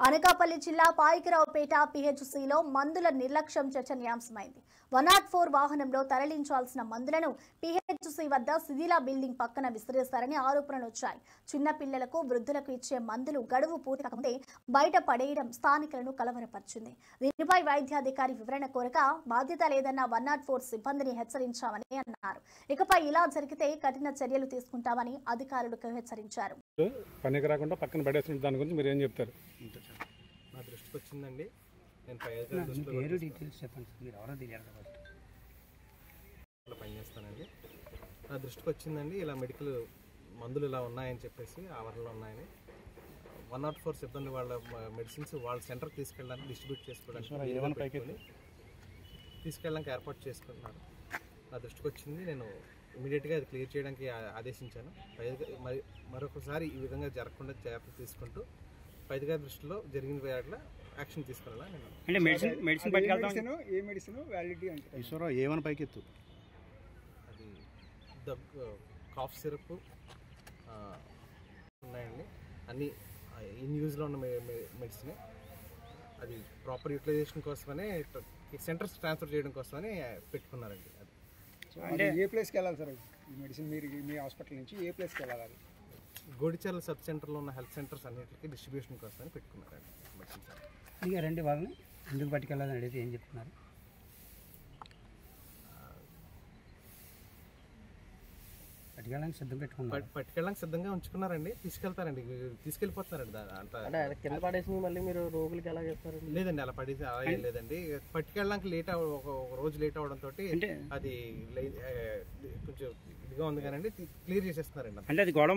అనకాపల్లి జిల్లా పాయికరావుపేట పిహెచ్సిలో మందుల నిర్లక్ష్యం చర్చనీయాంశమైంది. 104 వాహనంలో తరలించాల్సిన మందులను పిహెచ్సి వద్ద శిథిల బిల్డింగ్ పక్కన విసిరేశారని ఆరోపణలు వచ్చాయి. చిన్న పిల్లలకు, వృద్ధులకు ఇచ్చే మందులు గడువు పూర్తి కాకముందే బయట పడేయడం స్థానికులను కలవరపరిచింది. దీనిపై వైద్యాధికారి వివరణ కోరగా బాధ్యత లేదన్న 104 సిబ్బందిని హెచ్చరించామని అన్నారు. ఇకపై ఇలా జరిగితే కఠిన చర్యలు తీసుకుంటామని అధికారులకు హెచ్చరించారు. పనికి రాకుండా పక్కన పడేసిన దాని గురించి మీరు ఏం చెప్తారు? నా దృష్టికి వచ్చిందండి. నేను పనిచేస్తానండి. నా దృష్టికి వచ్చిందండి, ఇలా మెడికల్ మందులు ఇలా ఉన్నాయని చెప్పేసి ఆవరణలో ఉన్నాయని 104 సిబ్బంది వాళ్ళ మెడిసిన్స్ వాళ్ళ సెంటర్కి తీసుకెళ్ళడానికి డిస్ట్రిబ్యూట్ చేసుకోవడానికి తీసుకెళ్ళడానికి ఏర్పాటు చేసుకుంటున్నారు. నా దృష్టికి వచ్చింది. నేను ఇమీడియట్గా అది క్లియర్ చేయడానికి ఆదేశించాను. మరొకసారి ఈ విధంగా జరగకుండా జాగ్రత్తలు తీసుకుంటూ పైది గారి దృష్టిలో జరిగిన వేళ యాక్షన్ తీసుకురాలా. అంటే మెడిసిన్ ఏ మెడిసిన్ వ్యాలిడిటీ అంటే ఏమైనా పైకెత్తు అది కాఫ్ సిరప్ ఉన్నాయండి. అన్నీ ఇన్ యూజ్లో ఉన్న మెడిసిన్. అది ప్రాపర్ యూటిలైజేషన్ కోసమనే సెంటర్స్ ట్రాన్స్ఫర్ చేయడం కోసమని పెట్టుకున్నారండి. అది అంటే ఏ ప్లేస్కి వెళ్ళాలి సార్? ఈ మెడిసిన్ మీరు మీ హాస్పిటల్ నుంచి ఏ ప్లేస్కి వెళ్ళాలి? గోడిచర్ల సబ్ సెంటర్లో ఉన్న హెల్త్ సెంటర్స్ అన్నింటికి డిస్ట్రిబ్యూషన్ కోసమని పెట్టుకున్నారండి మెడిసిన్స్. ఇంకా రండి, వాళ్ళని ఎందుకు పట్టుకెళ్ళాలని అడిగితే ఏం చెప్తున్నారు? పట్టుకెళ్ళడానికి సిద్ధంగా ఉంచుకున్నారండి. తీసుకెళ్తారండి, తీసుకెళ్ళిపోతున్నారండి. అంటే కింద పడేసి మళ్ళీ మీరు రోగులకి ఎలా చెప్తారు? లేదండి, అలా పడేసి అలా ఏం లేదండి. పట్టుకెళ్ళడానికి ఒక రోజు లేట్ అవడంతో అది కొంచెం ఇదిగా ఉంది కానీ క్లియర్ చేసేస్తున్నారండి. అంటే అది గొడవ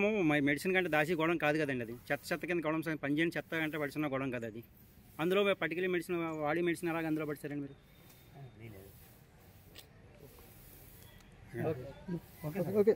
మెడిసిన్ కంటే దాచి గొడవ కాదు కదండి. అది చెత్త కింద గొడవ, పనిచేయని చెత్త అంటే పడిచిన గొడవ కదా అది. అందులో పర్టికులర్ మెడిసిన్ వాడి మెడిసిన్ అలాగే అందులో పడిచారండి మీరు? ఓకే.